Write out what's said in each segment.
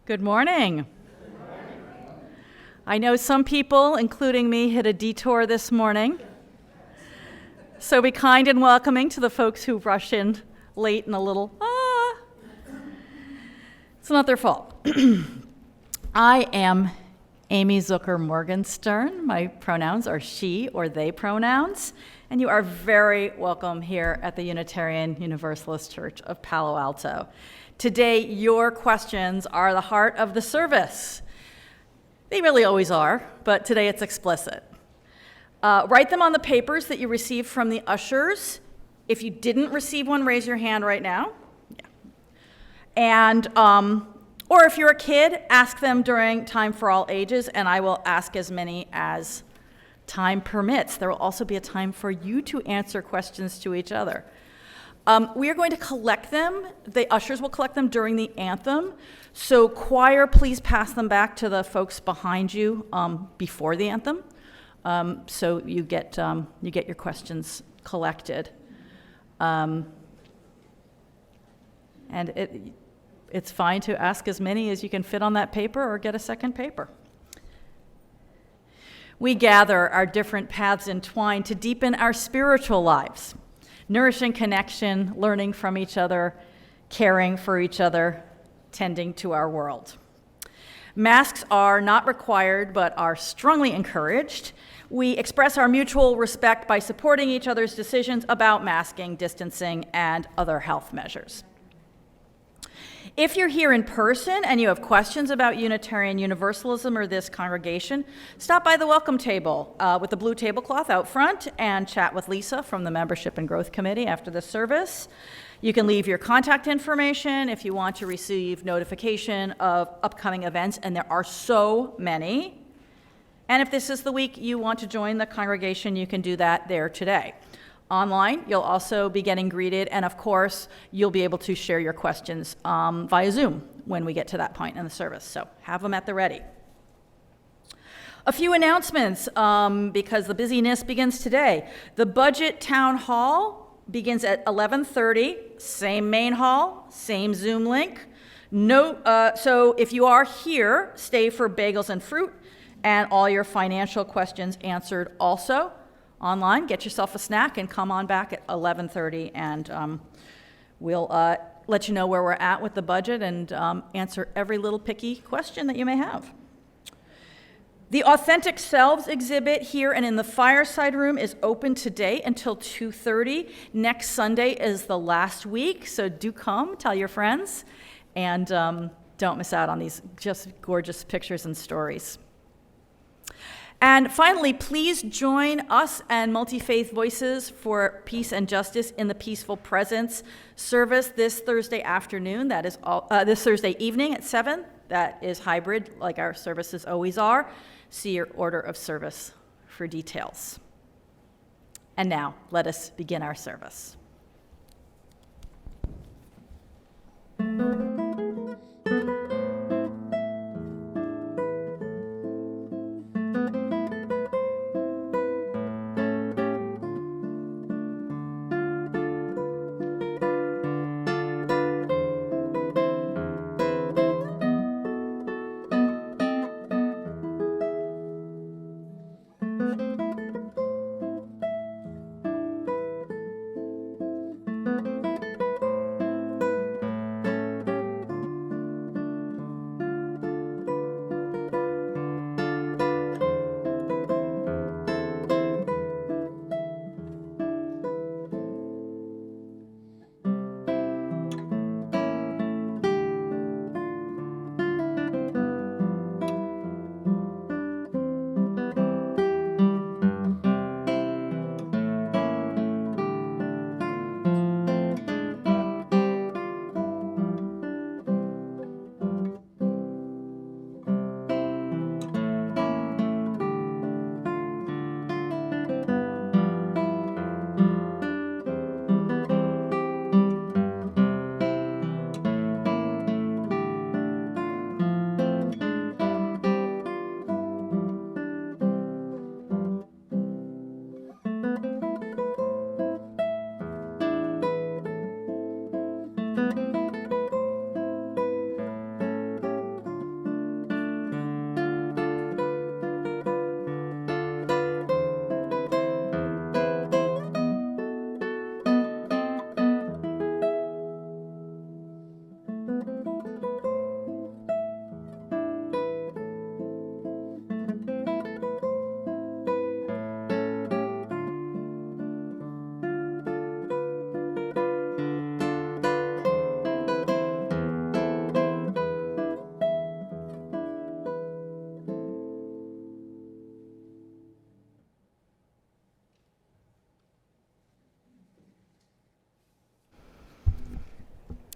Good morning. I know some people, including me, hit a detour this morning. So be kind and welcoming to the folks who rush in late and a little, It's not their fault. I am Amy Zucker Morgenstern. My pronouns are she or they pronouns, and you are very welcome here at the Unitarian Universalist Church of Palo Alto. Today, your questions are the heart of the service. They really always are, but today it's explicit. Write them on the papers that you received from the ushers. If you didn't receive one, raise your hand right now. Yeah. And, or if you're a kid, ask them during Time for All Ages, and I will ask as many as time permits. There will also be a time for you to answer questions to each other. We are going to collect them. The ushers will collect them during the anthem. So choir, please pass them back to the folks behind you before the anthem. So you get your questions collected. And it's fine to ask as many as you can fit on that paper or get a second paper. We gather our different paths entwined to deepen our spiritual lives. Nourishing connection, learning from each other, caring for each other, tending to our world. Masks are not required, but are strongly encouraged. We express our mutual respect by supporting each other's decisions about masking, distancing, and other health measures. If you're here in person and you have questions about Unitarian Universalism or this congregation, stop by the welcome table with the blue tablecloth out front and chat with Lisa from the Membership and Growth Committee after the service. You can leave your contact information if you want to receive notification of upcoming events, and there are so many. And if this is the week you want to join the congregation, you can do that there today. Online, you'll also be getting greeted, and of course, you'll be able to share your questions via Zoom when we get to that point in the service. So have them at the ready. A few announcements because the busyness begins today. The Budget Town Hall begins at 11:30, same main hall, same Zoom link. So if you are here, stay for bagels and fruit and all your financial questions answered also. Online, get yourself a snack and come on back at 11:30, and we'll let you know where we're at with the budget and answer every little picky question that you may have. The Authentic Selves exhibit here and in the fireside room is open today until 2:30. Next Sunday is the last week, so do come, tell your friends, and don't miss out on these just gorgeous pictures and stories. And finally, please join us and Multi-Faith Voices for Peace and Justice in the Peaceful Presence service this Thursday afternoon. That is this Thursday evening at 7. That is hybrid, like our services always are. See your order of service for details. And now, let us begin our service.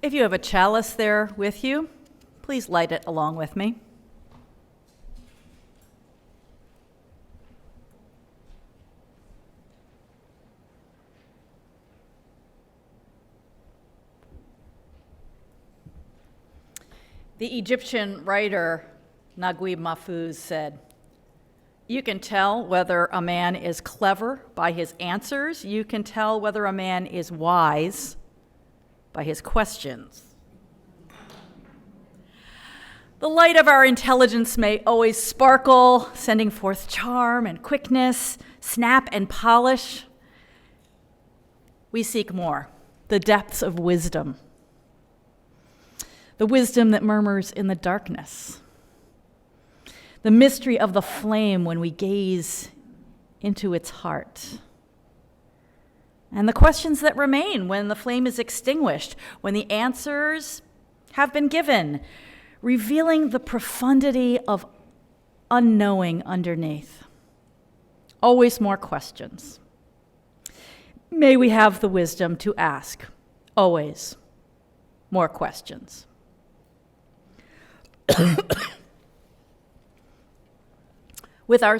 If you have a chalice there with you, please light it along with me. The Egyptian writer Naguib Mahfouz said, "You can tell whether a man is clever by his answers. You can tell whether a man is wise by his questions." The light of our intelligence may always sparkle, sending forth charm and quickness, snap and polish. We seek more, the depths of wisdom, the wisdom that murmurs in the darkness, the mystery of the flame when we gaze into its heart, and the questions that remain when the flame is extinguished, when the answers have been given, revealing the profundity of unknowing underneath. Always more questions. May we have the wisdom to ask, always, more questions. With our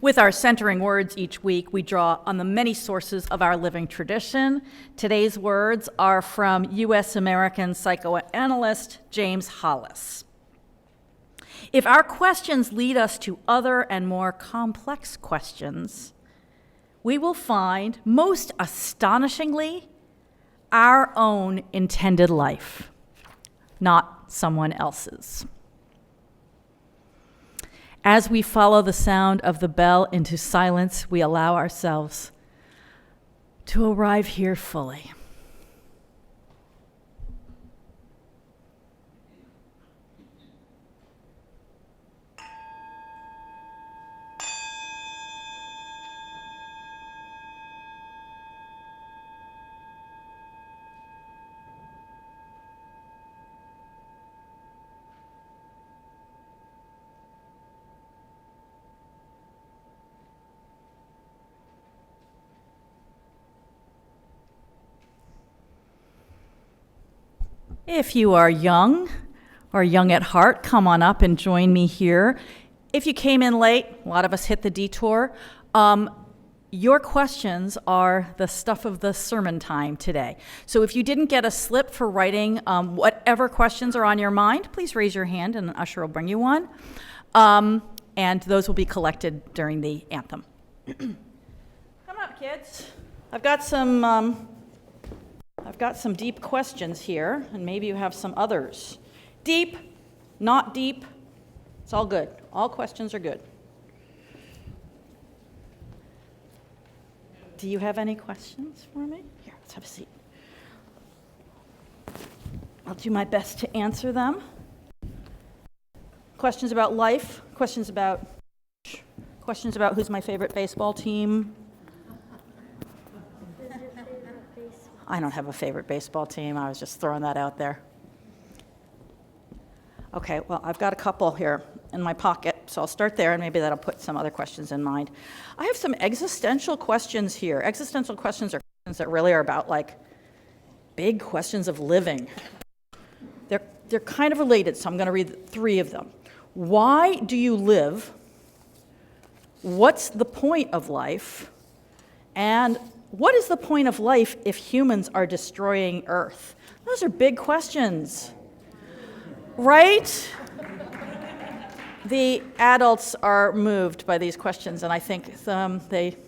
With our centering words each week, we draw on the many sources of our living tradition. Today's words are from U.S. American psychoanalyst James Hollis. If our questions lead us to other and more complex questions, we will find, most astonishingly, our own intended life, not someone else's. As we follow the sound of the bell into silence, we allow ourselves to arrive here fully. If you are young or young at heart, come on up and join me here. If you came in late, a lot of us hit the detour, your questions are the stuff of the sermon time today. So if you didn't get a slip for writing whatever questions are on your mind, please raise your hand and an usher will bring you one. And those will be collected during the anthem. Come up, kids. I've got some deep questions here, and maybe you have some others. Deep, not deep, it's all good. All questions are good. Do you have any questions for me? Here, let's have a seat. I'll do my best to answer them. Questions about life, questions about who's my favorite baseball team. I don't have a favorite baseball team. I was just throwing that out there. Okay, well, I've got a couple here in my pocket, so I'll start there, and maybe that'll put some other questions in mind. I have some existential questions here. Existential questions are questions that really are about, like, big questions of living. They're kind of related, so I'm going to read 3 of them. Why do you live? What's the point of life? And what is the point of life if humans are destroying Earth? Those are big questions, right? The adults are moved by these questions, and I think they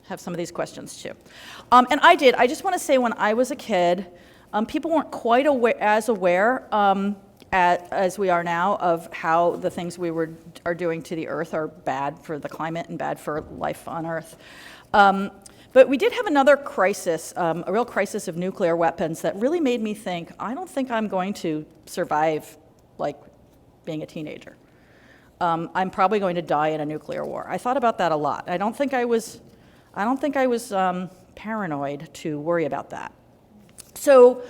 have some of these questions too. And I just want to say, when I was a kid, people weren't quite as aware as we are now of how the things we are doing to the Earth are bad for the climate and bad for life on Earth. But we did have another crisis, a real crisis of nuclear weapons that really made me think, I don't think I'm going to survive, like, being a teenager. I'm probably going to die in a nuclear war. I thought about that a lot. I don't think I was paranoid to worry about that. So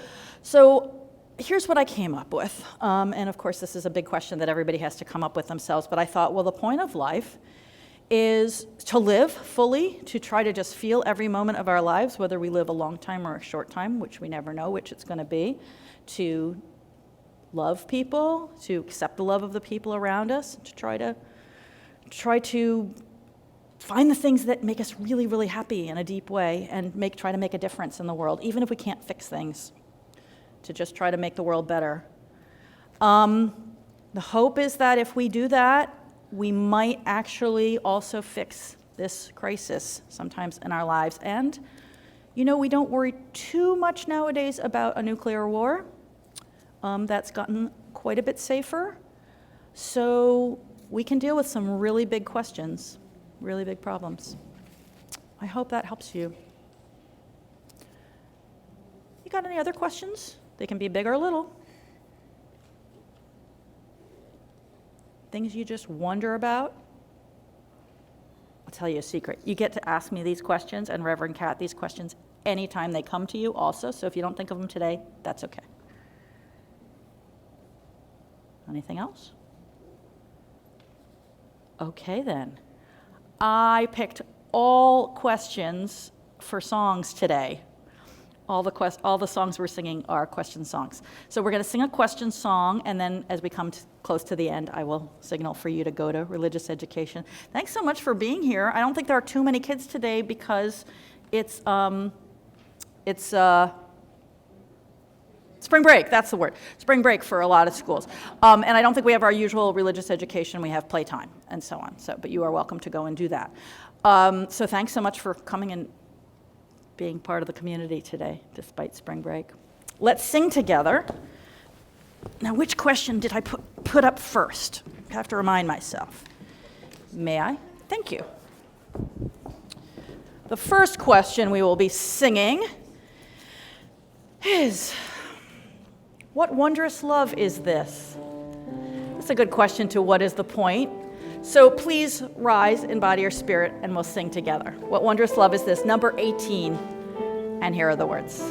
here's what I came up with. And of course, this is a big question that everybody has to come up with themselves. But I thought, well, the point of life is to live fully, to try to just feel every moment of our lives, whether we live a long time or a short time, which we never know which it's going to be, to love people, to accept the love of the people around us, to try to find the things that make us really, really happy in a deep way and try to make a difference in the world, even if we can't fix things, to just try to make the world better. The hope is that if we do that, we might actually also fix this crisis sometimes in our lives. And, we don't worry too much nowadays about a nuclear war. That's gotten quite a bit safer. So we can deal with some really big questions, really big problems. I hope that helps you. You got any other questions? They can be big or little. Things you just wonder about? I'll tell you a secret. You get to ask me these questions and Reverend Kat these questions anytime they come to you also, so if you don't think of them today, that's okay. Anything else? Okay then. I picked all questions for songs today. All the songs we're singing are question songs. So we're going to sing a question song, and then as we come close to the end, I will signal for you to go to religious education. Thanks so much for being here. I don't think there are too many kids today because it's spring break, that's the word. Spring break for a lot of schools. And I don't think we have our usual religious education. We have playtime and so on. But you are welcome to go and do that. So thanks so much for coming and being part of the community today, despite spring break. Let's sing together. Now, which question did I put up first? I have to remind myself. May I? Thank you. The first question we will be singing is, what wondrous love is this? That's a good question to what is the point? So please rise in body or spirit and we'll sing together. What wondrous love is this? Number 18. And here are the words.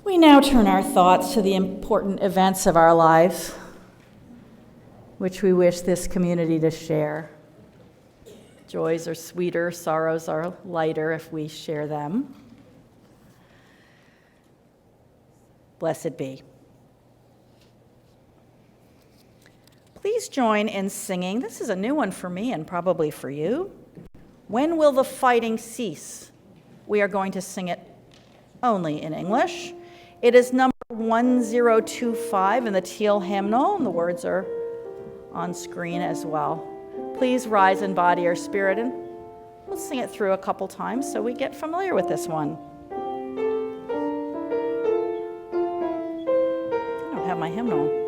We now turn our thoughts to the important events of our lives, which we wish this community to share. Joys are sweeter, sorrows are lighter if we share them. Blessed be. please join in singing. This is a new one for me and probably for you. When Will the Fighting Cease? We are going to sing it only in English. It is number 1025 in the Teal hymnal, and the words are on screen as well. Please rise in body or spirit, and we'll sing it through a couple times so we get familiar with this one. I don't have my hymnal.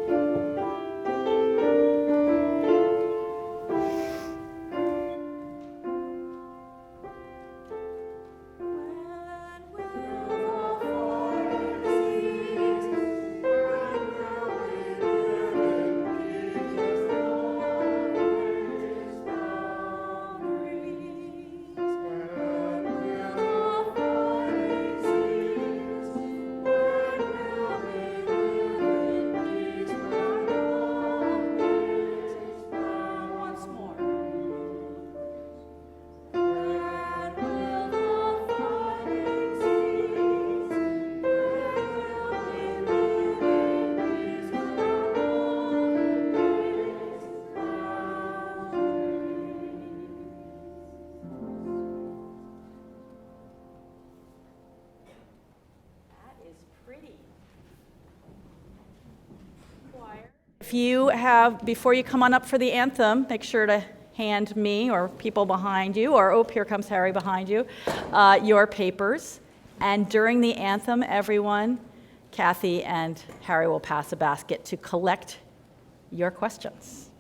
If you have, before you come on up for the anthem, make sure to hand me or people behind you, or oh, here comes Harry behind you, your papers. And during the anthem, everyone, Kathy and Harry will pass a basket to collect your questions.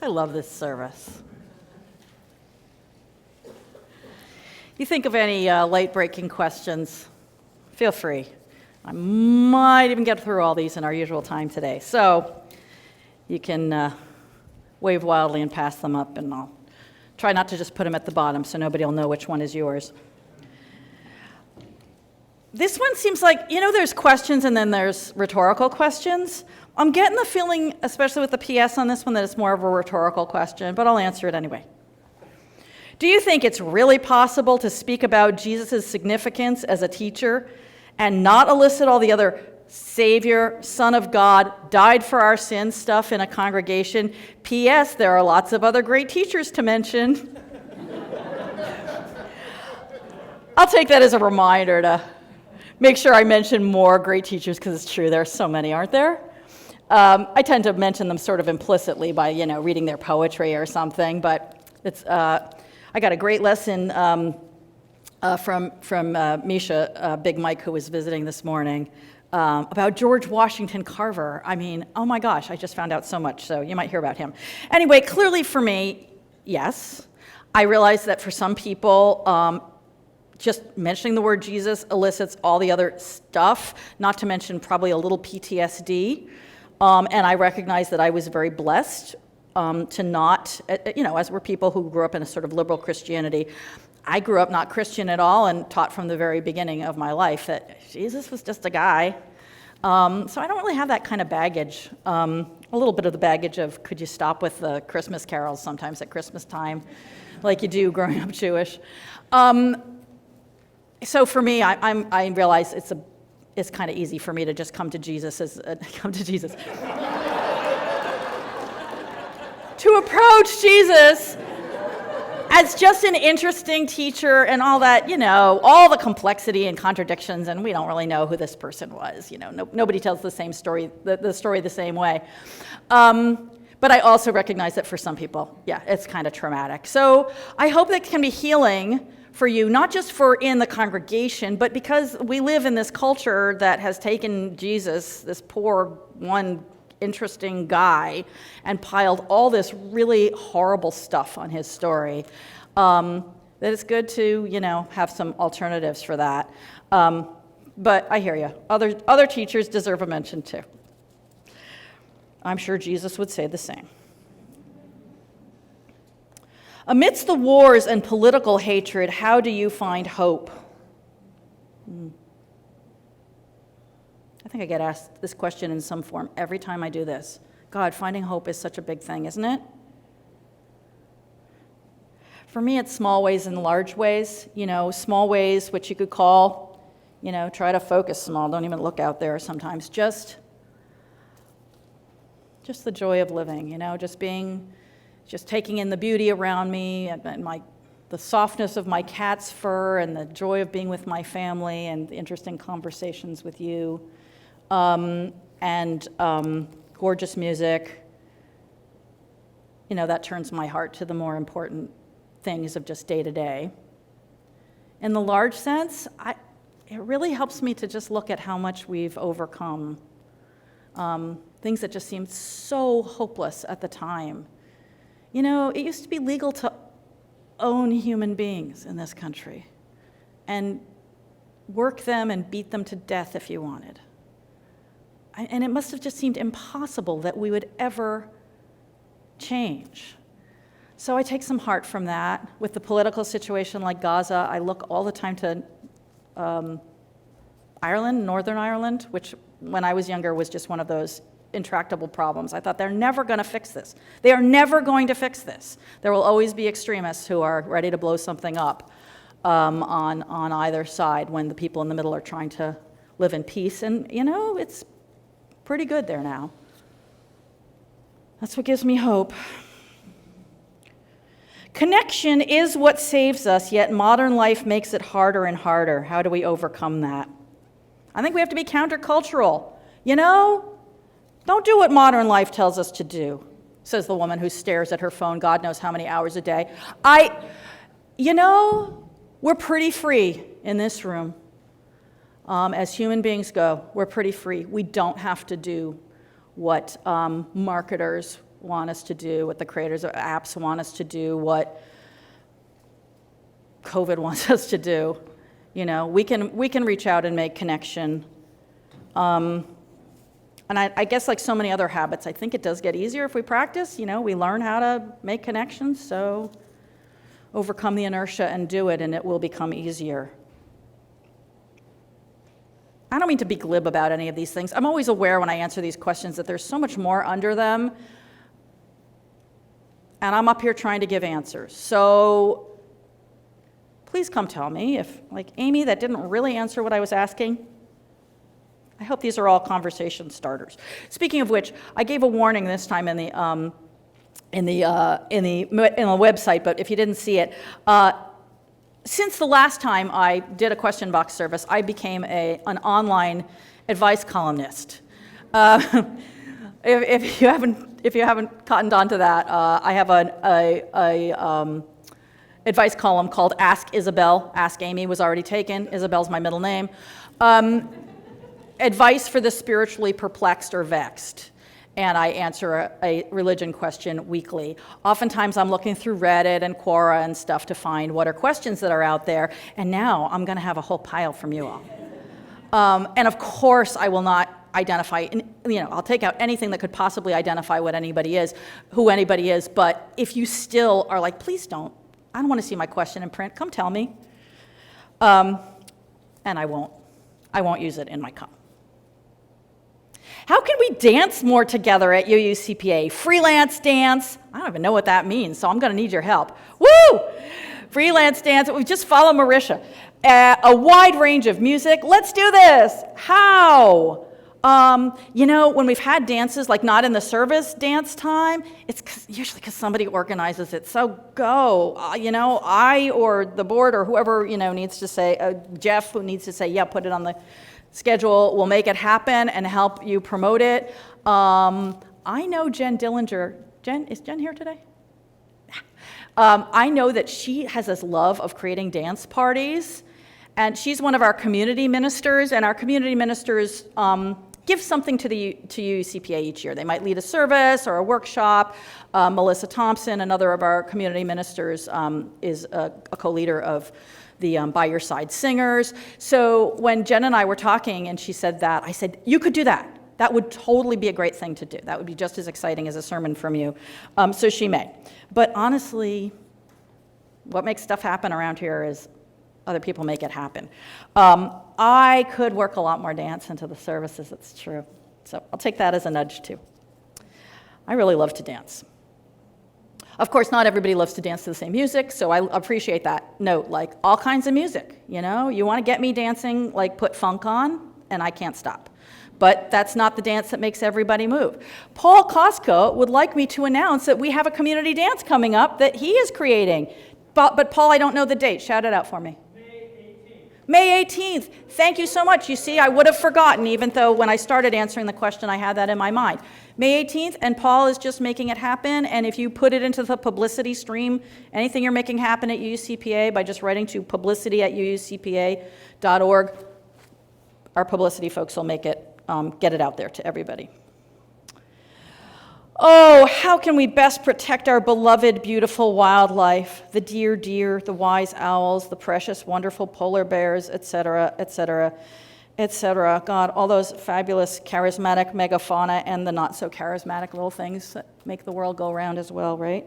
I love this service. You think of any late-breaking questions, feel free. I might even get through all these in our usual time today. So you can wave wildly and pass them up, and I'll try not to just put them at the bottom so nobody will know which one is yours. This one seems like, there's questions and then there's rhetorical questions. I'm getting the feeling, especially with the PS on this one, that it's more of a rhetorical question, but I'll answer it anyway. Do you think it's really possible to speak about Jesus' significance as a teacher and not elicit all the other Savior, Son of God, died for our sins stuff in a congregation? P.S. There are lots of other great teachers to mention. I'll take that as a reminder to make sure I mention more great teachers, because it's true, there are so many, aren't there? I tend to mention them sort of implicitly by, reading their poetry or something, but it's, I got a great lesson from Misha, Big Mike, who was visiting this morning, about George Washington Carver. I mean, oh my gosh, I just found out so much, so you might hear about him. Anyway, clearly for me, yes. I realize that for some people, just mentioning the word Jesus elicits all the other stuff, not to mention probably a little PTSD. And I recognize that I was very blessed to not, as were people who grew up in a sort of liberal Christianity. I grew up not Christian at all and taught from the very beginning of my life that Jesus was just a guy. So I don't really have that kind of baggage. A little bit of the baggage of, could you stop with the Christmas carols sometimes at Christmas time, like you do growing up Jewish. So for me, I realize it's kind of easy for me to just come to Jesus. To approach Jesus as just an interesting teacher and all that, all the complexity and contradictions, and we don't really know who this person was. Nobody tells the same story, the story the same way. But I also recognize that for some people, it's kind of traumatic. So I hope that can be healing for you, not just for in the congregation, but because we live in this culture that has taken Jesus, this poor one interesting guy, and piled all this really horrible stuff on his story, that it's good to, have some alternatives for that. But I hear you. Other teachers deserve a mention too. I'm sure Jesus would say the same. Amidst the wars and political hatred, how do you find hope? I think I get asked this question in some form every time I do this. God, finding hope is such a big thing, isn't it? For me, it's small ways and large ways. Small ways, which you could call, try to focus small. Don't even look out there sometimes. Just the joy of living, just taking in the beauty around me and the softness of my cat's fur and the joy of being with my family and the interesting conversations with you, and gorgeous music. That turns my heart to the more important things of just day to day. In the large sense, it really helps me to just look at how much we've overcome. Things that just seemed so hopeless at the time. It used to be legal to own human beings in this country and work them and beat them to death if you wanted. And it must have just seemed impossible that we would ever change. So I take some heart from that. With the political situation like Gaza, I look all the time to Ireland, Northern Ireland, which when I was younger was just one of those intractable problems. I thought, they're never going to fix this. They are never going to fix this. There will always be extremists who are ready to blow something up on either side when the people in the middle are trying to live in peace. And, it's pretty good there now. That's what gives me hope. Connection is what saves us, yet modern life makes it harder and harder. How do we overcome that? I think we have to be countercultural. Don't do what modern life tells us to do, says the woman who stares at her phone God knows how many hours a day. We're pretty free in this room. As human beings go, we're pretty free. We don't have to do what marketers want us to do, what the creators of apps want us to do, what COVID wants us to do. You know, we can reach out and make connection. And I guess like so many other habits, I think it does get easier if we practice. You know, we learn how to make connections, so overcome the inertia and do it, and it will become easier. I don't mean to be glib about any of these things. I'm always aware when I answer these questions that there's so much more under them, and I'm up here trying to give answers. So please come tell me if, like, Amy, that didn't really answer what I was asking. I hope these are all conversation starters. Speaking of which, I gave a warning this time in the website, but if you didn't see it, since the last time I did a question box service, I became an online advice columnist. If you haven't cottoned on to that, I have an advice column called Ask Isabel. Ask Amy was already taken. Isabel's my middle name. Advice for the spiritually perplexed or vexed. And I answer a religion question weekly. Oftentimes I'm looking through Reddit and Quora and stuff to find what are questions that are out there, and now I'm going to have a whole pile from you all. And of course I will not identify, I'll take out anything that could possibly identify what anybody is, who anybody is, but if you still are like, please don't, I don't want to see my question in print, come tell me. And I won't use it in my column. How can we dance more together at UUCPA? Freelance dance. I don't even know what that means, so I'm going to need your help. Woo! Freelance dance. We just follow Marisha. A wide range of music. Let's do this. How? When we've had dances, like not in the service dance time, it's usually because somebody organizes it. So go. I or the board or whoever, needs to say, Jeff, who needs to say, yeah, put it on the schedule, will make it happen and help you promote it. I know Jen Dillinger. Is Jen here today? I know that she has this love of creating dance parties, and she's one of our community ministers, and our community ministers give something to UUCPA each year. They might lead a service or a workshop. Melissa Thompson, another of our community ministers, is a co-leader of the By Your Side Singers. So when Jen and I were talking and she said that, I said, you could do that. That would totally be a great thing to do. That would be just as exciting as a sermon from you. So she may. But honestly, what makes stuff happen around here is other people make it happen. I could work a lot more dance into the services, it's true. So I'll take that as a nudge too. I really love to dance. Of course, not everybody loves to dance to the same music, so I appreciate that note, like all kinds of music, You want to get me dancing, like put funk on, and I can't stop. But that's not the dance that makes everybody move. Paul Costco would like me to announce that we have a community dance coming up that he is creating. But Paul, I don't know the date. Shout it out for me. May 18th. Thank you so much. You see, I would have forgotten, even though when I started answering the question, I had that in my mind. May 18th, and Paul is just making it happen. And if you put it into the publicity stream, anything you're making happen at UUCPA by just writing to publicity@uucpa.org, our publicity folks will make it, get it out there to everybody. Oh, how can we best protect our beloved, beautiful wildlife, the deer, the wise owls, the precious, wonderful polar bears, etc., etc., etc. God, all those fabulous, charismatic megafauna and the not-so-charismatic little things that make the world go round as well, right?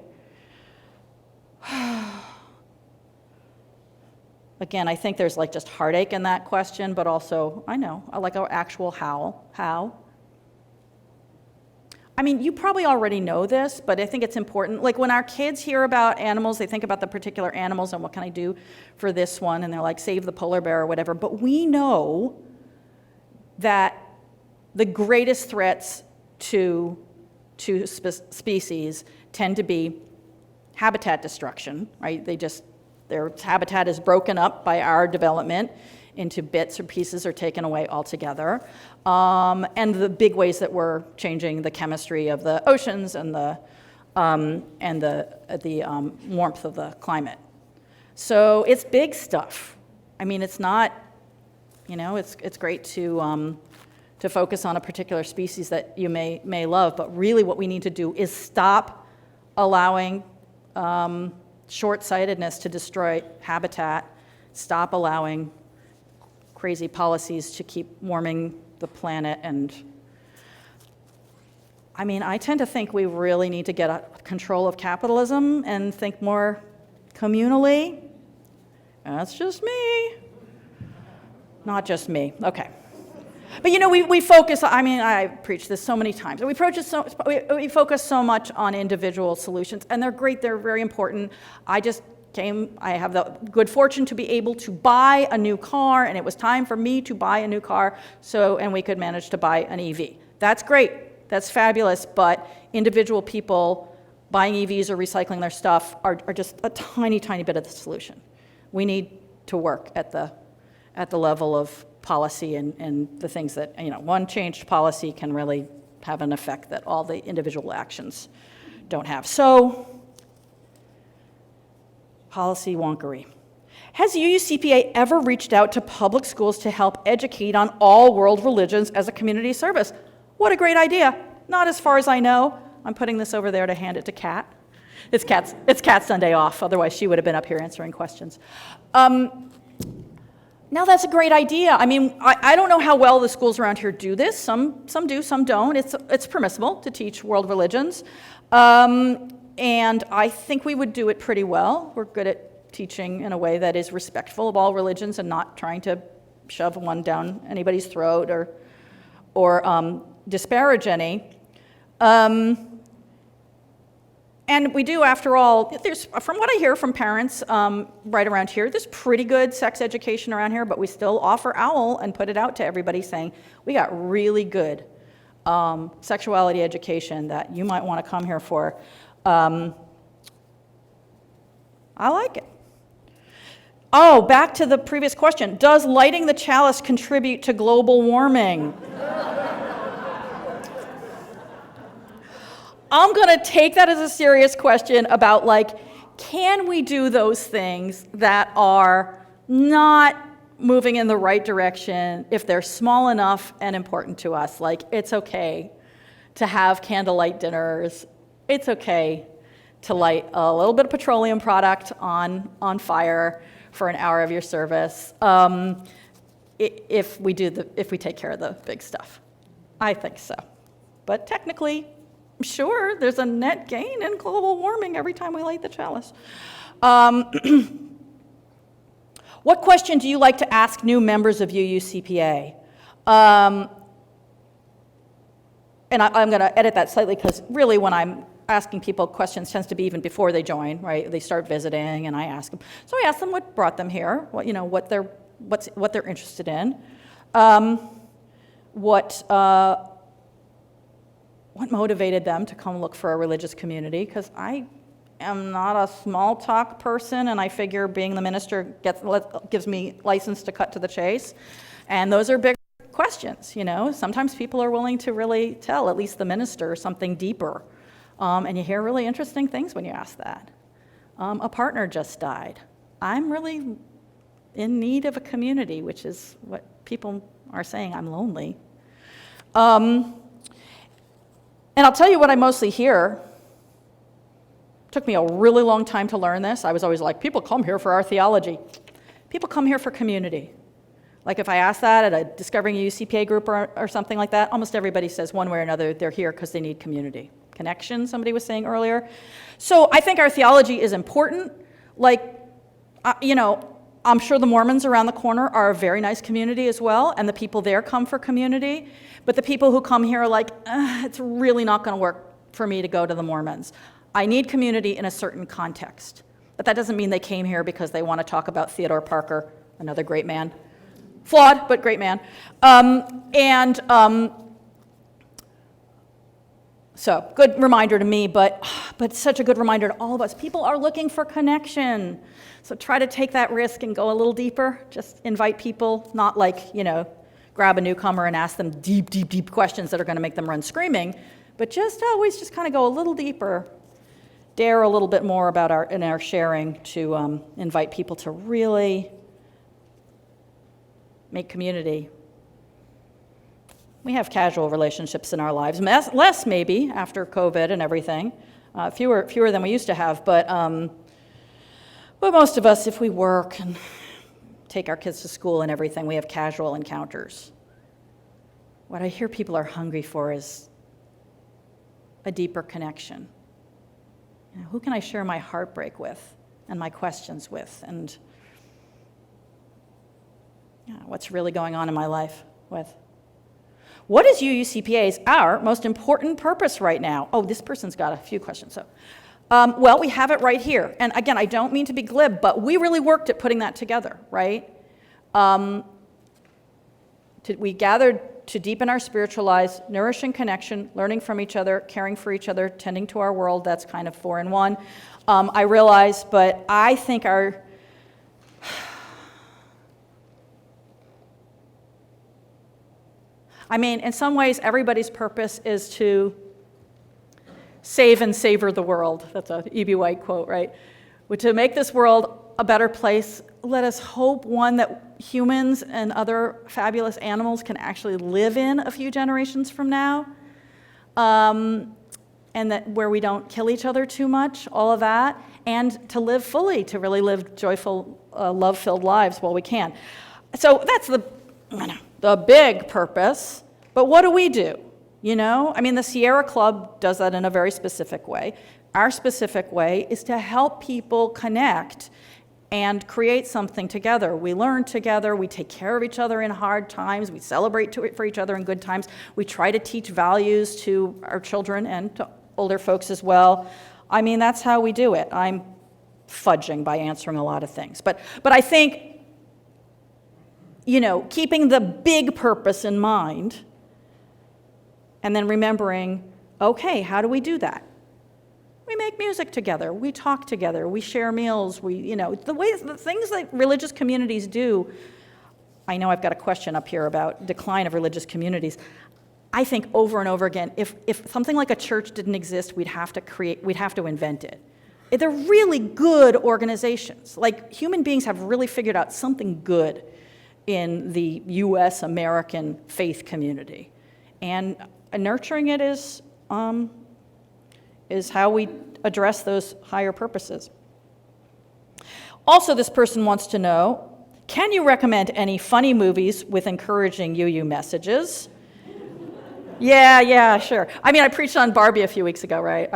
Again, I think there's like just heartache in that question, but also, I know, I like our actual how. I mean, you probably already know this, but I think it's important. Like when our kids hear about animals, they think about the particular animals and what can I do for this one, and they're like, save the polar bear or whatever. But we know that the greatest threats to species tend to be habitat destruction, right? Their habitat is broken up by our development into bits or pieces or taken away altogether. And the big ways that we're changing the chemistry of the oceans and the warmth of the climate. So it's big stuff. I mean, it's not, it's great to to focus on a particular species that you may love, but really what we need to do is stop allowing short-sightedness to destroy habitat, stop allowing crazy policies to keep warming the planet. And I mean, I tend to think we really need to get control of capitalism and think more communally. That's just me. Not just me, okay. But you know, we focus, I mean, I preach this so many times, we focus so much on individual solutions, and they're great, they're very important. I have the good fortune to be able to buy a new car, and it was time for me to buy a new car, and we could manage to buy an EV. That's great, that's fabulous, but individual people buying EVs or recycling their stuff are just a tiny, tiny bit of the solution. We need to work at the level of policy and the things that, you know, one changed policy can really have an effect that all the individual actions don't have. So, policy wonkery. Has UUCPA ever reached out to public schools to help educate on all world religions as a community service? What a great idea. Not as far as I know. I'm putting this over there to hand it to Kat. It's Kat's Sunday off, otherwise she would have been up here answering questions. Now that's a great idea. I mean, I don't know how well the schools around here do this. Some do, some don't. It's permissible to teach world religions. And I think we would do it pretty well. We're good at teaching in a way that is respectful of all religions and not trying to shove one down anybody's throat or disparage any. And we do, after all, from what I hear from parents right around here, there's pretty good sex education around here, but we still offer OWL and put it out to everybody saying, we got really good sexuality education that you might want to come here for. I like it. Oh, back to the previous question. Does lighting the chalice contribute to global warming? I'm going to take that as a serious question about, like, can we do those things that are not moving in the right direction if they're small enough and important to us? Like, it's okay to have candlelight dinners. It's okay to light a little bit of petroleum product on fire for an hour of your service if we take care of the big stuff. I think so. But technically, sure, there's a net gain in global warming every time we light the chalice. What question do you like to ask new members of UUCPA? And I'm going to edit that slightly because really when I'm asking people questions tends to be even before they join, right? They start visiting and I ask them. So I ask them what brought them here, what they're interested in, what motivated them to come look for a religious community, because I am not a small talk person, and I figure being the minister gives me license to cut to the chase. And those are big questions, you know. Sometimes people are willing to really tell, at least the minister, something deeper. And you hear really interesting things when you ask that. A partner just died. I'm really in need of a community, which is what people are saying. I'm lonely. And I'll tell you what I mostly hear. It took me a really long time to learn this. I was always like, people come here for our theology. People come here for community. Like if I ask that at a Discovering UUCPA group or something like that, almost everybody says one way or another they're here because they need community. Connection, somebody was saying earlier. So I think our theology is important. Like, I'm sure the Mormons around the corner are a very nice community as well, and the people there come for community. But the people who come here are like, it's really not going to work for me to go to the Mormons. I need community in a certain context. But that doesn't mean they came here because they want to talk about Theodore Parker, another great man. Flawed, but great man. So, good reminder to me, but such a good reminder to all of us. People are looking for connection. So try to take that risk and go a little deeper. Just invite people, not like, grab a newcomer and ask them deep, deep, deep questions that are going to make them run screaming, but just always just kind of go a little deeper, dare a little bit more about our sharing to invite people to really make community. We have casual relationships in our lives, less maybe after COVID and everything, fewer than we used to have, but most of us, if we work and take our kids to school and everything, we have casual encounters. What I hear people are hungry for is a deeper connection. You know, who can I share my heartbreak with and my questions with, and what's really going on in my life with? What is UUCPA's, our most important purpose right now? Oh, this person's got a few questions. So, well, we have it right here. And again, I don't mean to be glib, but we really worked at putting that together, right? We gathered to deepen our spiritual lives, nourishing connection, learning from each other, caring for each other, tending to our world. That's kind of 4 in 1. I realize, but I think in some ways, everybody's purpose is to save and savor the world. That's a E.B. White quote, right? But to make this world a better place, let us hope, one, that humans and other fabulous animals can actually live in a few generations from now, and that where we don't kill each other too much, all of that, and to live fully, to really live joyful, love-filled lives while we can. So that's the big purpose, but what do we do? You know, the Sierra Club does that in a very specific way. Our specific way is to help people connect and create something together. We learn together, we take care of each other in hard times, we celebrate for each other in good times, we try to teach values to our children and to older folks as well. That's how we do it. I'm fudging by answering a lot of things. But I think, keeping the big purpose in mind, and then remembering, okay, how do we do that? We make music together, we talk together, we share meals, the things that religious communities do. I know I've got a question up here about decline of religious communities. I think over and over again, if something like a church didn't exist, we'd have to invent it. They're really good organizations. Like, human beings have really figured out something good in the U.S. American faith community. And nurturing it is how we address those higher purposes. Also, this person wants to know, can you recommend any funny movies with encouraging UU messages? Yeah, sure. I preached on Barbie a few weeks ago, right?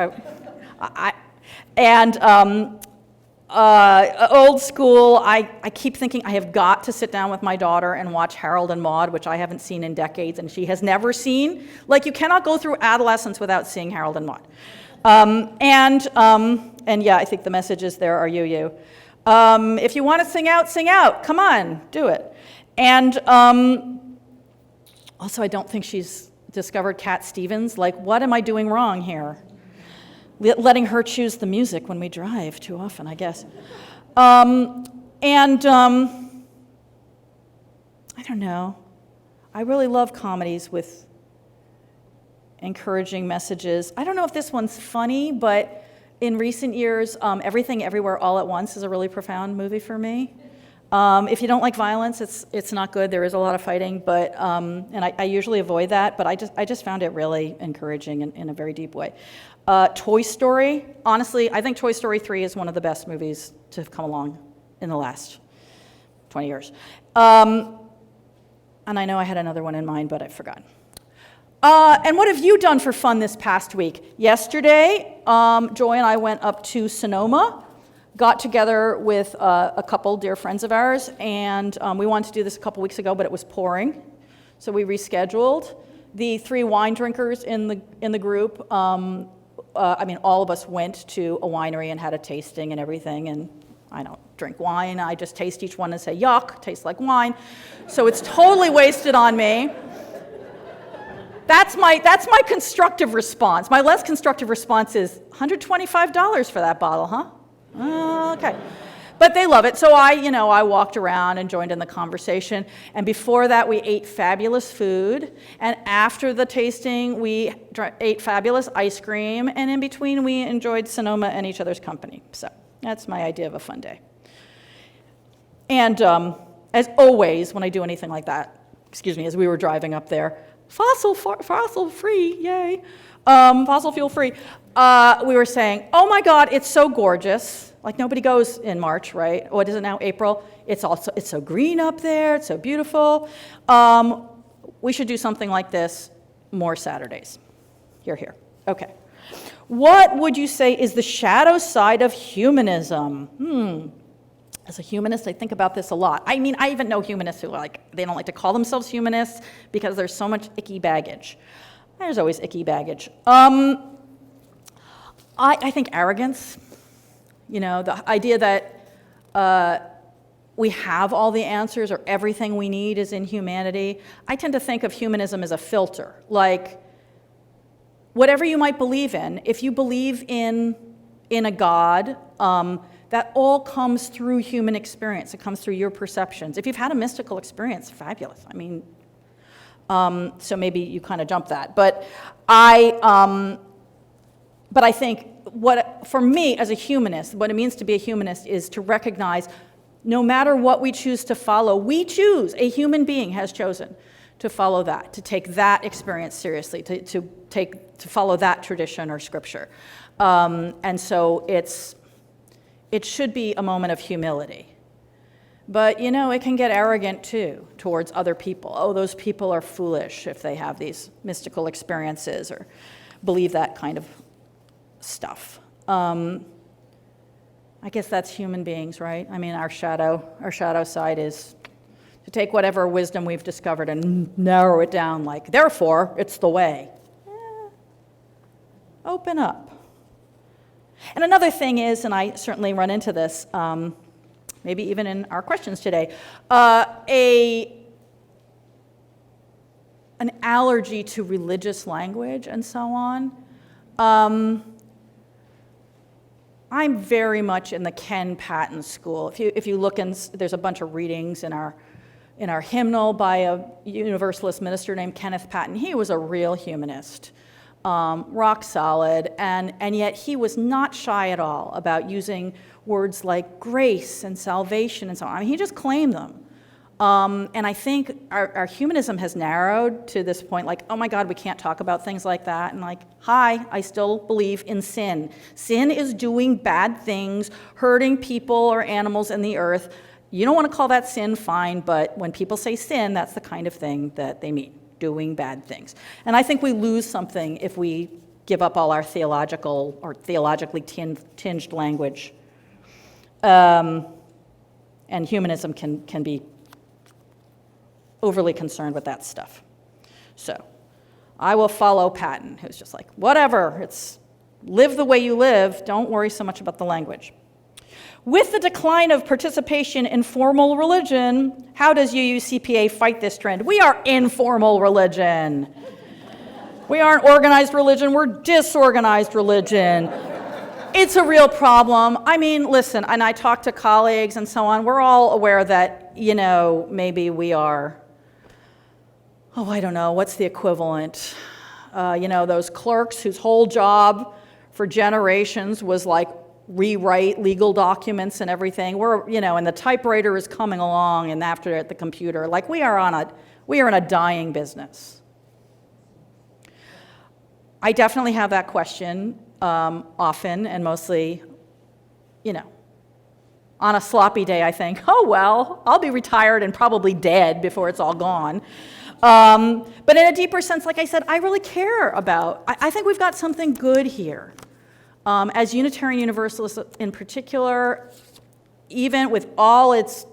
Old school, I keep thinking I have got to sit down with my daughter and watch Harold and Maude, which I haven't seen in decades, and she has never seen. Like, you cannot go through adolescence without seeing Harold and Maude. And yeah, I think the messages there are UU. If you want to sing out. Come on, do it. And also, I don't think she's discovered Cat Stevens. Like, what am I doing wrong here? Letting her choose the music when we drive too often, I guess. I don't know. I really love comedies with encouraging messages. I don't know if this one's funny, but in recent years, Everything Everywhere All at Once is a really profound movie for me. If you don't like violence, it's not good. There is a lot of fighting, but and I usually avoid that. But I just found it really encouraging in a very deep way. Toy Story. Honestly, I think Toy Story 3 is one of the best movies to have come along in the last 20 years. And I know I had another one in mind, but I forgot. And what have you done for fun this past week? Yesterday, Joy and I went up to Sonoma. Got together with a couple dear friends of ours, and we wanted to do this a couple weeks ago, but it was pouring, so we rescheduled. The 3 wine drinkers in the group, all of us went to a winery and had a tasting and everything, and I don't drink wine. I just taste each one and say, yuck, tastes like wine. So it's totally wasted on me. That's my constructive response. My less constructive response is $125 for that bottle, huh? Okay. But they love it. So I walked around and joined in the conversation. And before that, we ate fabulous food. And after the tasting, we ate fabulous ice cream. And in between, we enjoyed Sonoma and each other's company. So that's my idea of a fun day. And as always, when I do anything like that, as we were driving up there, fossil free, yay, fossil fuel free. We were saying, oh my God, it's so gorgeous. Like nobody goes in March, right? What is it now, April? It's so green up there, it's so beautiful. We should do something like this more Saturdays. Here. Okay. What would you say is the shadow side of humanism? As a humanist, I think about this a lot. I mean, I even know humanists who they don't like to call themselves humanists because there's so much icky baggage. There's always icky baggage. I think arrogance, the idea that we have all the answers or everything we need is in humanity. I tend to think of humanism as a filter. Like, whatever you might believe in, if you believe in a God, that all comes through human experience. It comes through your perceptions. If you've had a mystical experience, fabulous. I mean, so maybe you kind of jump that. But I think for me as a humanist, what it means to be a humanist is to recognize no matter what we choose to follow, a human being has chosen to follow that, to take that experience seriously, to follow that tradition or scripture. And so it should be a moment of humility. But, it can get arrogant, too, towards other people. Oh, those people are foolish if they have these mystical experiences or believe that kind of stuff. I guess that's human beings, right? I mean, our shadow side is to take whatever wisdom we've discovered and narrow it down like, therefore, it's the way. Open up. And another thing is, and I certainly run into this, maybe even in our questions today, an allergy to religious language and so on. I'm very much in the Ken Patton school. If you look, there's a bunch of readings in our hymnal by a Universalist minister named Kenneth Patton. He was a real humanist. Rock solid, and yet he was not shy at all about using words like grace and salvation and so on. I mean, he just claimed them. And I think our humanism has narrowed to this point, like, oh my God, we can't talk about things like that. And like, hi, I still believe in sin. Sin is doing bad things, hurting people or animals in the earth. You don't want to call that sin, fine, but when people say sin, that's the kind of thing that they mean. Doing bad things. And I think we lose something if we give up all our theological or theologically tinged language. And humanism can be overly concerned with that stuff. So I will follow Patton, who's just like, whatever, live the way you live, don't worry so much about the language. With the decline of participation in formal religion, how does UUCPA fight this trend? We are informal religion. We aren't organized religion, we're disorganized religion. It's a real problem. I mean, listen, and I talk to colleagues and so on, we're all aware that, maybe we are, I don't know, what's the equivalent? Those clerks whose whole job for generations was like, rewrite legal documents and everything. And the typewriter is coming along, and after it, the computer. Like we are in a dying business. I definitely have that question often, and mostly, on a sloppy day, I think, oh well, I'll be retired and probably dead before it's all gone. But in a deeper sense, like I said, I really care about. I think we've got something good here. As Unitarian Universalists in particular, even with all its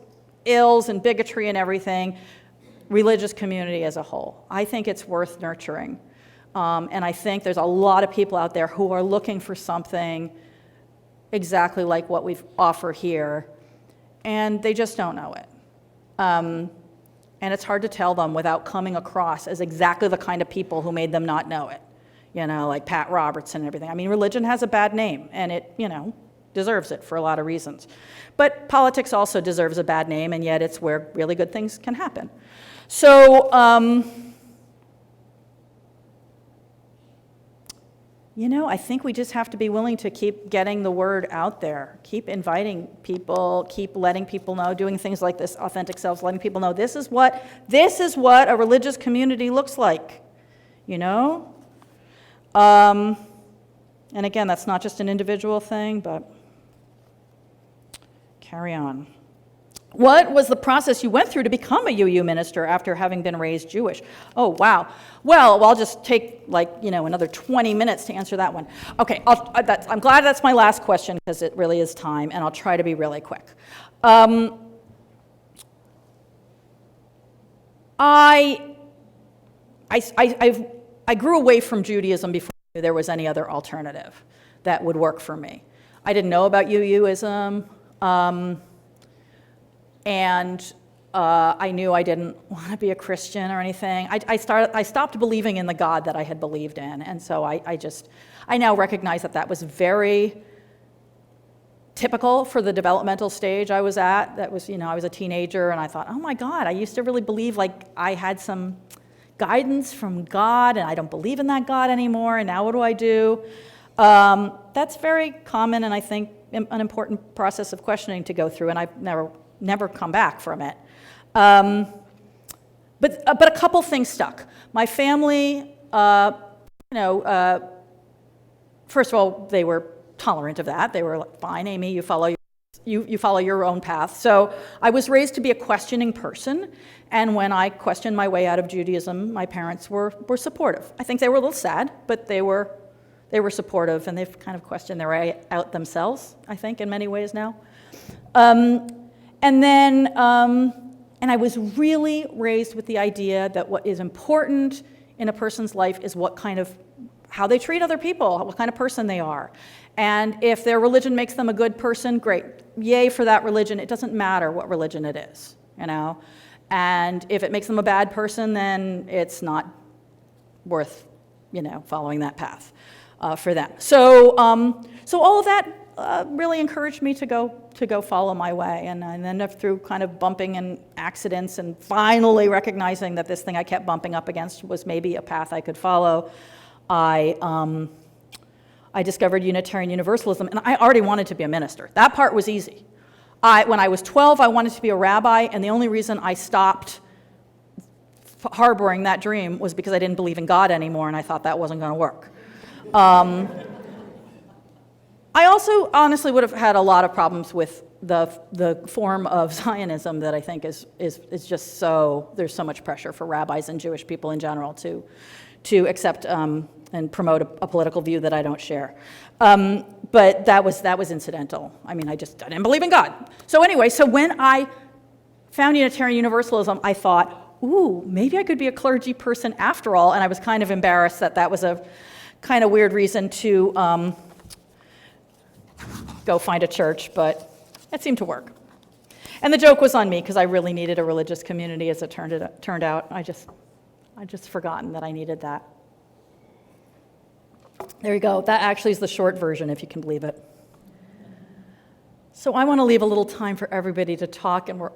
ills and bigotry and everything, religious community as a whole, I think it's worth nurturing. And I think there's a lot of people out there who are looking for something exactly like what we offer here, and they just don't know it. And it's hard to tell them without coming across as exactly the kind of people who made them not know it. Like Pat Robertson and everything. I mean, religion has a bad name, and it, deserves it for a lot of reasons. But politics also deserves a bad name, and yet it's where really good things can happen. So, I think we just have to be willing to keep getting the word out there, keep inviting people, keep letting people know, doing things like this, authentic selves, letting people know this is what a religious community looks like. you know? And again, that's not just an individual thing, but carry on. What was the process you went through to become a UU minister after having been raised Jewish? Oh, wow. Well, I'll just take another 20 minutes to answer that one. Okay, I'm glad that's my last question because it really is time, and I'll try to be really quick. I grew away from Judaism before I knew there was any other alternative that would work for me. I didn't know about UUism. And I knew I didn't want to be a Christian or anything. I stopped believing in the God that I had believed in, and so I now recognize that was very typical for the developmental stage I was at. That was, I was a teenager, and I thought, oh my God, I used to really believe like I had some guidance from God, and I don't believe in that God anymore, and now what do I do? That's very common, and I think an important process of questioning to go through, and I've never come back from it. But a couple things stuck. My family, first of all, they were tolerant of that. They were like, fine, Amy, you follow your own path. So I was raised to be a questioning person, and when I questioned my way out of Judaism, my parents were supportive. I think they were a little sad, but they were supportive, and they've kind of questioned their way out themselves, I think, in many ways now. And then I was really raised with the idea that what is important in a person's life is how they treat other people, what kind of person they are. And if their religion makes them a good person, great. Yay for that religion. It doesn't matter what religion it is, And if it makes them a bad person, then it's not worth, following that path for them. So all of that really encouraged me to go follow my way, and then through kind of bumping and accidents and finally recognizing that this thing I kept bumping up against was maybe a path I could follow, I discovered Unitarian Universalism, and I already wanted to be a minister. That part was easy. When I was 12, I wanted to be a rabbi, and the only reason I stopped harboring that dream was because I didn't believe in God anymore, and I thought that wasn't going to work. I also honestly would have had a lot of problems with the form of Zionism that I think is just there's so much pressure for rabbis and Jewish people in general to accept and promote a political view that I don't share. But that was incidental. I mean, I didn't believe in God. So anyway, when I found Unitarian Universalism, I thought, ooh, maybe I could be a clergy person after all, and I was kind of embarrassed that was a kind of weird reason to go find a church, but it seemed to work. And the joke was on me because I really needed a religious community, as it turned out. I just forgotten that I needed that. There you go. That actually is the short version, if you can believe it. So I want to leave a little time for everybody to talk, and we're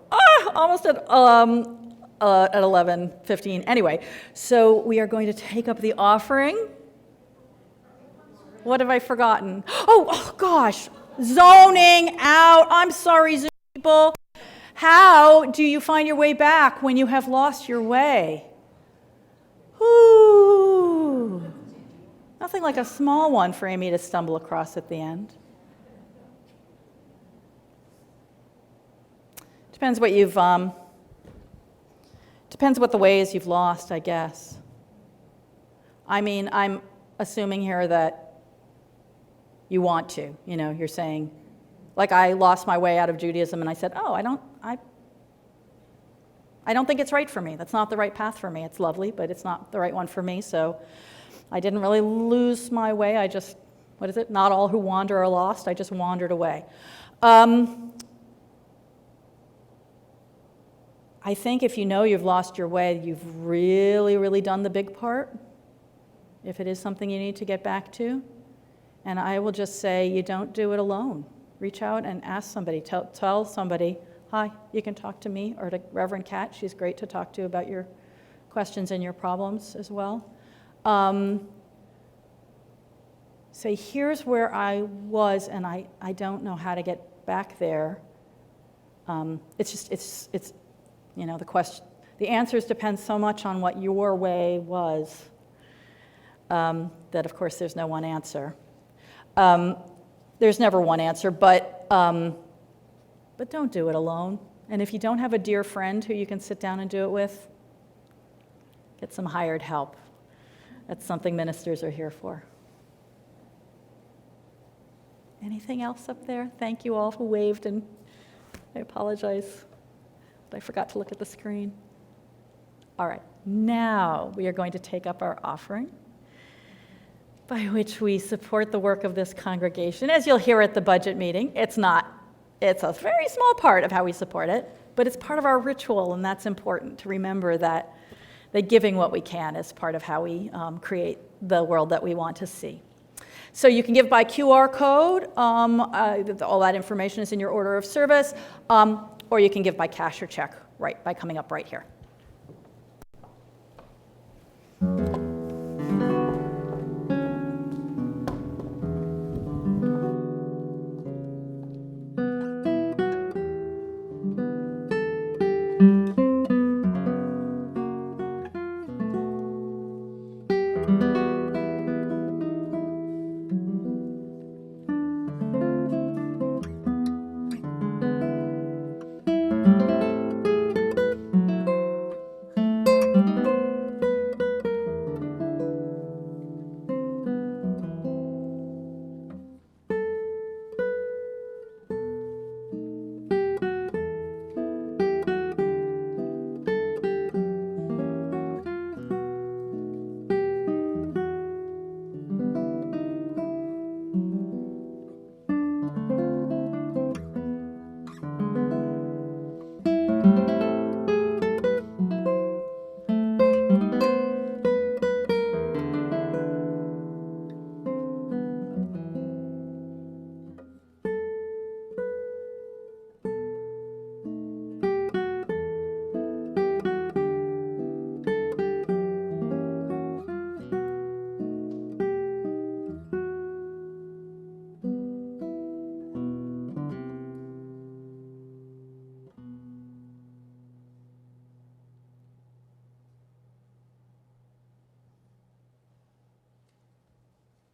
almost at 11:15. Anyway, so we are going to take up the offering. What have I forgotten? Oh gosh, zoning out. I'm sorry, Zoom people. How do you find your way back when you have lost your way? Ooh. Nothing like a small one for Amy to stumble across at the end. Depends what the ways you've lost, I guess. I mean, I'm assuming here that you want to, you're saying, like I lost my way out of Judaism and I said, I don't think it's right for me. That's not the right path for me. It's lovely, but it's not the right one for me. So I didn't really lose my way. I just, not all who wander are lost. I just wandered away. I think if you know you've lost your way, you've really, really done the big part, if it is something you need to get back to. And I will just say, you don't do it alone. Reach out and ask somebody. Tell somebody, hi, you can talk to me, or to Reverend Kat. She's great to talk to about your questions and your problems as well. Say, here's where I was, and I don't know how to get back there. The answers depend so much on what your way was. that of course there's no one answer. There's never one answer, but don't do it alone. And if you don't have a dear friend who you can sit down and do it with, get some hired help. That's something ministers are here for. Anything else up there? Thank you all who waved, and I apologize, but I forgot to look at the screen. All right, now we are going to take up our offering, by which we support the work of this congregation. As you'll hear at the budget meeting, it's a very small part of how we support it, but it's part of our ritual, and that's important to remember that giving what we can is part of how we create the world that we want to see. So you can give by QR code. All that information is in your order of service, or you can give by cash or check by coming up right here.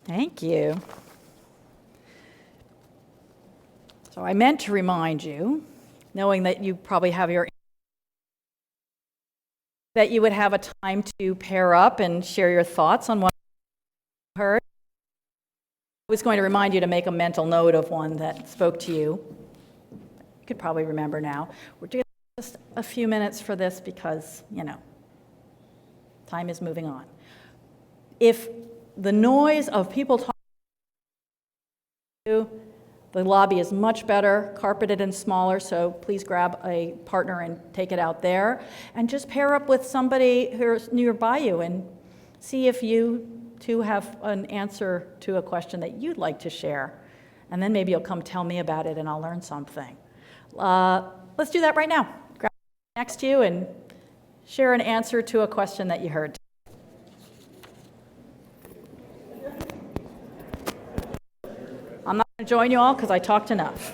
Thank you. So I meant to remind you, knowing that you probably have that you would have a time to pair up and share your thoughts on what you heard. I was going to remind you to make a mental note of one that spoke to you. You could probably remember now. We're doing just a few minutes for this because, time is moving on. If the noise of people talking to you, the lobby is much better, carpeted and smaller, so please grab a partner and take it out there. And just pair up with somebody who's nearby you and see if you two have an answer to a question that you'd like to share. And then maybe you'll come tell me about it and I'll learn something. Let's do that right now. Grab next to you and share an answer to a question that you heard. I'm not going to join you all because I talked enough.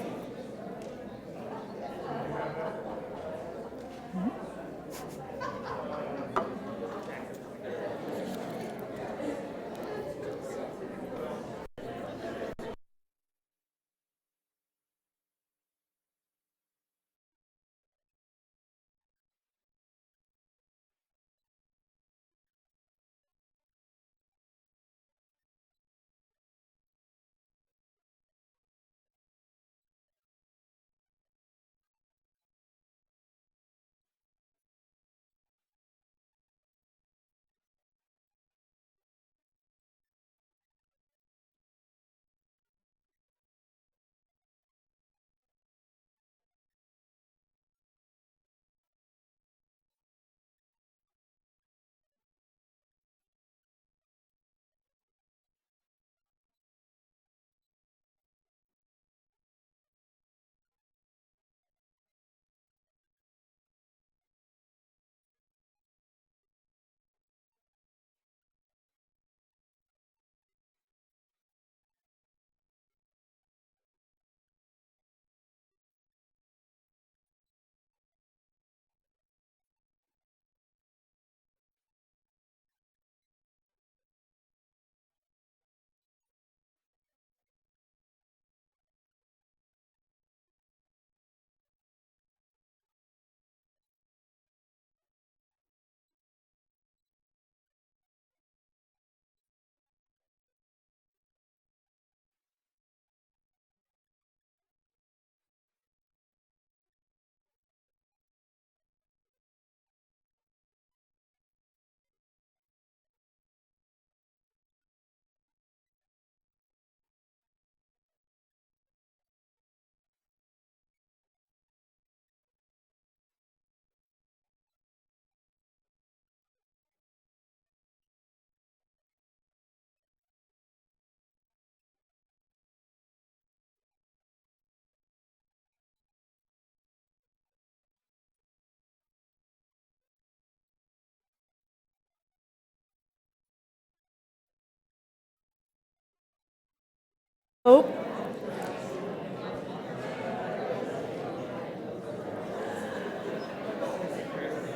Oh.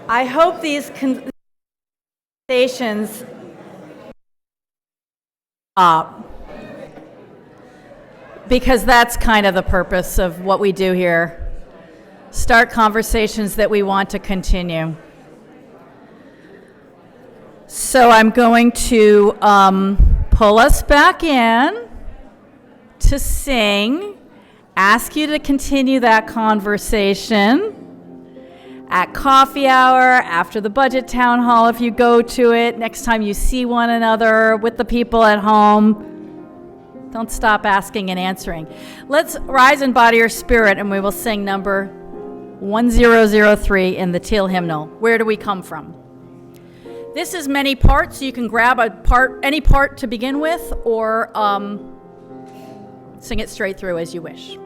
I hope these conversations because that's kind of the purpose of what we do here. Start conversations that we want to continue. So I'm going to pull us back in to sing, ask you to continue that conversation at coffee hour, after the budget town hall if you go to it, next time you see one another, with the people at home. Don't stop asking and answering. Let's rise in body or spirit, and we will sing number 1003 in the Teal hymnal. Where do we come from? This is many parts, so you can grab any part to begin with, or sing it straight through as you wish.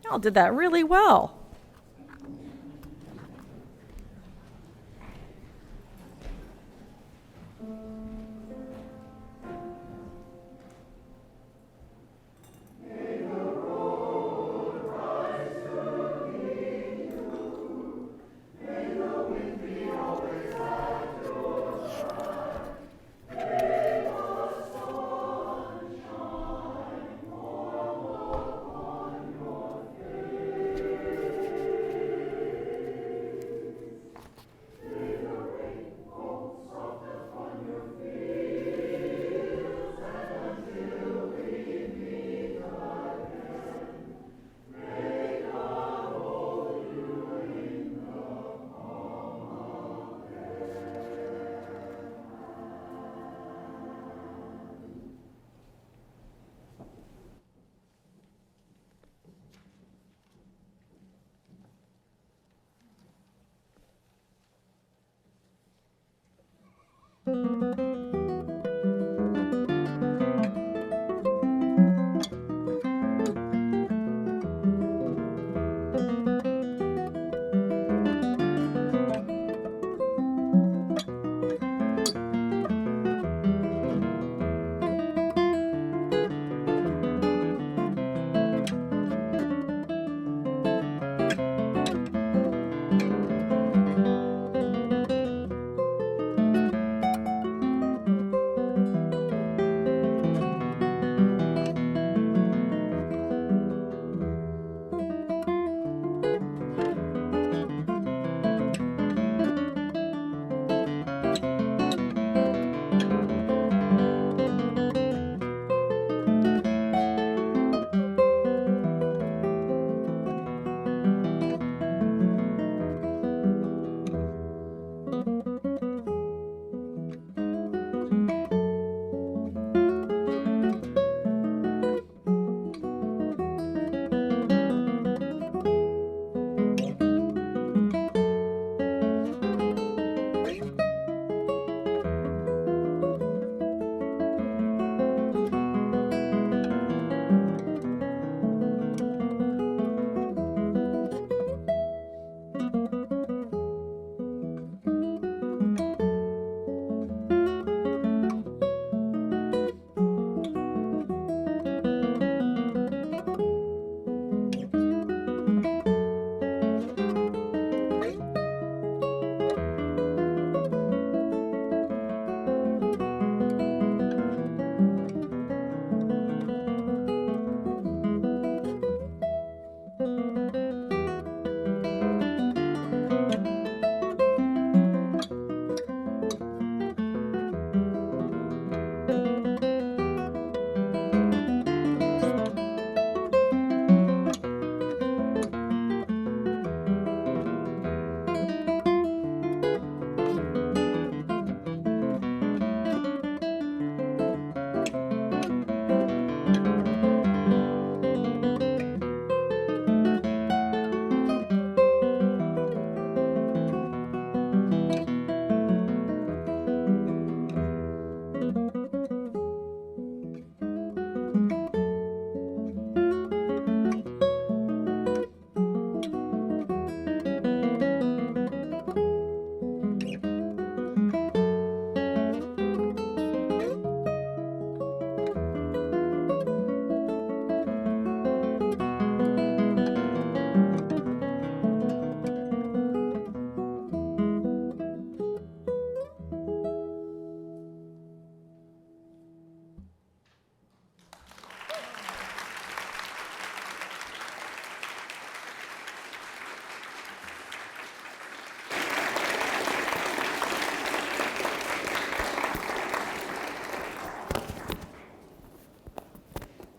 Y'all did that really well.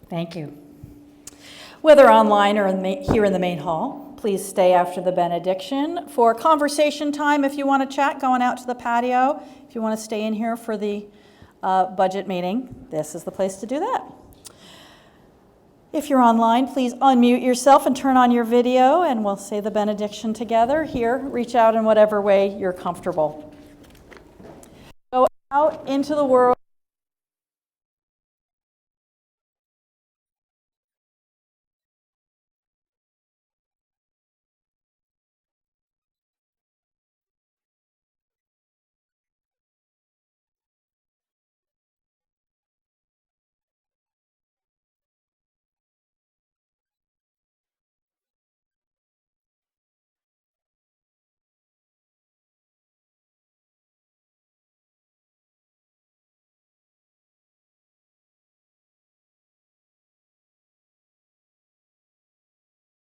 Thank you. Whether online or here in the main hall, please stay after the benediction for conversation time if you want to chat, going out to the patio. If you want to stay in here for the budget meeting, this is the place to do that. If you're online, please unmute yourself and turn on your video, and we'll say the benediction together. Here, reach out in whatever way you're comfortable. Go out into the world.